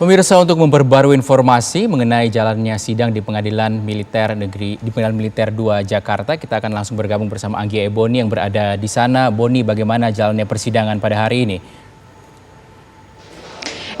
Pemirsa, untuk memperbarui informasi mengenai jalannya sidang di Pengadilan Militer 2 Jakarta, kita akan langsung bergabung bersama Anggia Eboni yang berada di sana. Boni, bagaimana jalannya persidangan pada hari ini?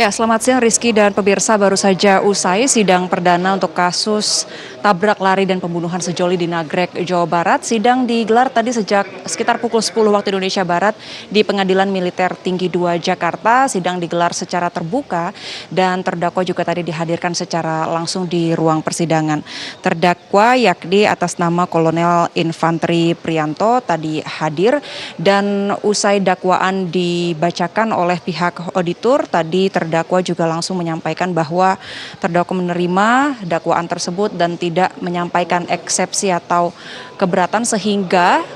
Ya, selamat siang Rizky dan pemirsa, baru saja usai sidang perdana untuk kasus tabrak lari dan pembunuhan sejoli di Nagrek, Jawa Barat. Sidang digelar tadi sejak sekitar pukul 10 waktu Indonesia Barat di Pengadilan Militer Tinggi 2 Jakarta. Sidang digelar secara terbuka dan terdakwa juga tadi dihadirkan secara langsung di ruang persidangan. Terdakwa yakni atas nama Kolonel Infanteri Prianto tadi hadir, dan usai dakwaan dibacakan oleh pihak auditor, tadi terdakwa juga langsung menyampaikan bahwa terdakwa menerima dakwaan tersebut dan tidak menyampaikan eksepsi atau keberatan, sehingga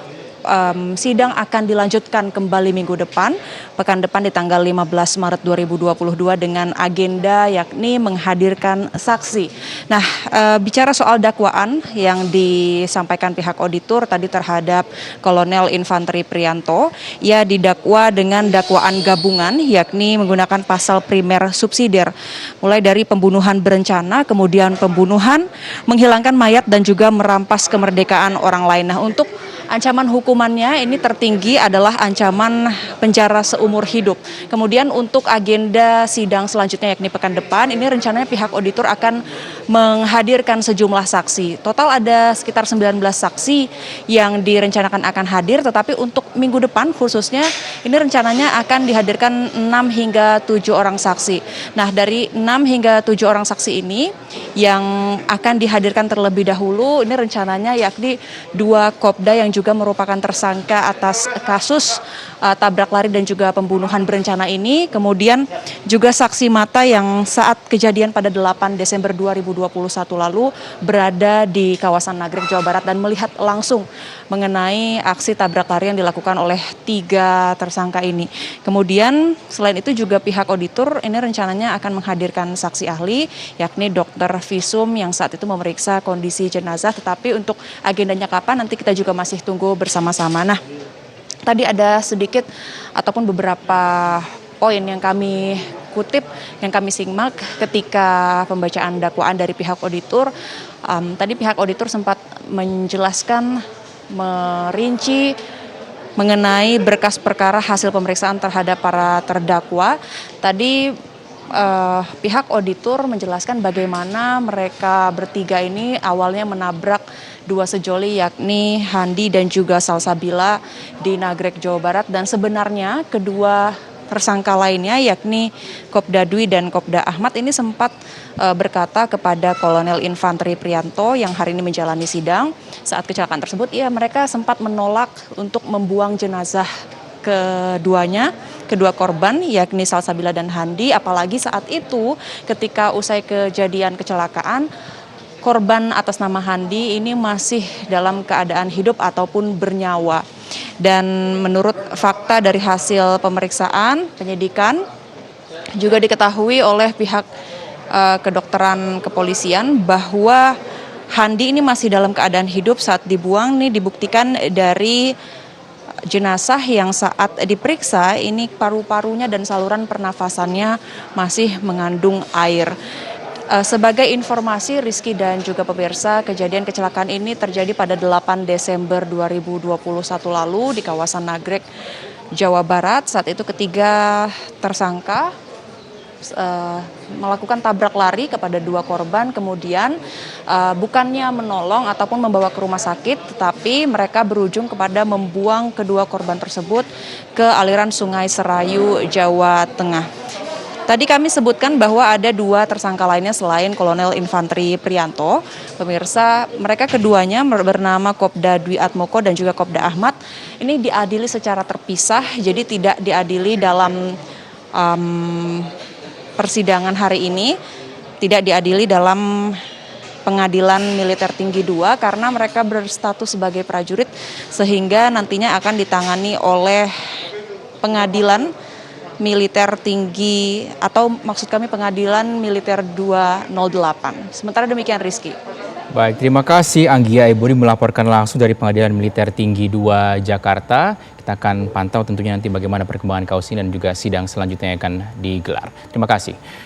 sidang akan dilanjutkan kembali minggu depan, pekan depan di tanggal 15 Maret 2022 dengan agenda yakni menghadirkan saksi. Nah, bicara soal dakwaan yang disampaikan pihak auditor tadi terhadap Kolonel Infanteri Prianto, ia didakwa dengan dakwaan gabungan yakni menggunakan pasal primer subsidiar, mulai dari pembunuhan berencana, kemudian pembunuhan, menghilangkan mayat dan juga merampas kemerdekaan orang lain. Nah, untuk ancaman hukumannya ini tertinggi adalah ancaman penjara seumur hidup. Kemudian untuk agenda sidang selanjutnya yakni pekan depan, ini rencananya pihak auditor akan menghadirkan sejumlah saksi. Total ada sekitar 19 saksi yang direncanakan akan hadir, tetapi untuk minggu depan khususnya ini rencananya akan dihadirkan 6 hingga 7 orang saksi. Nah, dari 6 hingga 7 orang saksi ini yang akan dihadirkan terlebih dahulu, ini rencananya yakni 2 Kopda yang juga merupakan tersangka atas kasus tabrak lari dan juga pembunuhan berencana ini. Kemudian juga saksi mata yang saat kejadian pada 8 Desember 2021 lalu berada di kawasan Nagrek, Jawa Barat dan melihat langsung mengenai aksi tabrak lari yang dilakukan oleh 3 tersangka ini. Kemudian selain itu juga pihak auditor ini rencananya akan menghadirkan saksi ahli yakni dokter visum yang saat itu memeriksa kondisi jenazah, tetapi untuk agendanya kapan nanti kita juga masih tunggu bersama-sama. Nah, tadi ada sedikit ataupun beberapa poin yang kami kutip, yang kami simak ketika pembacaan dakwaan dari pihak auditor. Tadi pihak auditor sempat menjelaskan, merinci mengenai berkas perkara hasil pemeriksaan terhadap para terdakwa. Tadi pihak auditor menjelaskan bagaimana mereka bertiga ini awalnya menabrak 2 sejoli yakni Handi dan juga Salsabila di Nagrek, Jawa Barat, dan sebenarnya kedua tersangka lainnya yakni Kopda Dwi dan Kopda Ahmad ini sempat berkata kepada Kolonel Infanteri Prianto yang hari ini menjalani sidang saat kecelakaan tersebut, mereka sempat menolak untuk membuang jenazah kedua korban yakni Salsabila dan Handi, apalagi saat itu ketika usai kejadian kecelakaan korban atas nama Handi ini masih dalam keadaan hidup ataupun bernyawa. Dan menurut fakta dari hasil pemeriksaan penyidikan juga diketahui oleh pihak kedokteran kepolisian bahwa Handi ini masih dalam keadaan hidup saat dibuang. Nih dibuktikan dari jenazah yang saat diperiksa ini paru-parunya dan saluran pernafasannya masih mengandung air. Sebagai informasi Rizky dan juga pemirsa, kejadian kecelakaan ini terjadi pada 8 Desember 2021 lalu di kawasan Nagrek, Jawa Barat. Saat itu ketiga tersangka melakukan tabrak lari kepada 2 korban, kemudian bukannya menolong ataupun membawa ke rumah sakit, tetapi mereka berujung kepada membuang kedua korban tersebut ke aliran Sungai Serayu, Jawa Tengah. Tadi kami sebutkan bahwa ada 2 tersangka lainnya selain Kolonel Infanteri Prianto. Pemirsa, mereka keduanya bernama Kopda Dwi Atmoko dan juga Kopda Ahmad. Ini diadili secara terpisah, jadi tidak diadili dalam persidangan hari ini, tidak diadili dalam Pengadilan Militer Tinggi 2 karena mereka berstatus sebagai prajurit, sehingga nantinya akan ditangani oleh Pengadilan Militer Tinggi atau maksud kami Pengadilan Militer 208. Sementara demikian Rizky. Baik, terima kasih Anggia Eboni melaporkan langsung dari Pengadilan Militer Tinggi 2 Jakarta. Kita akan pantau tentunya nanti bagaimana perkembangan kasus ini dan juga sidang selanjutnya yang akan digelar. Terima kasih.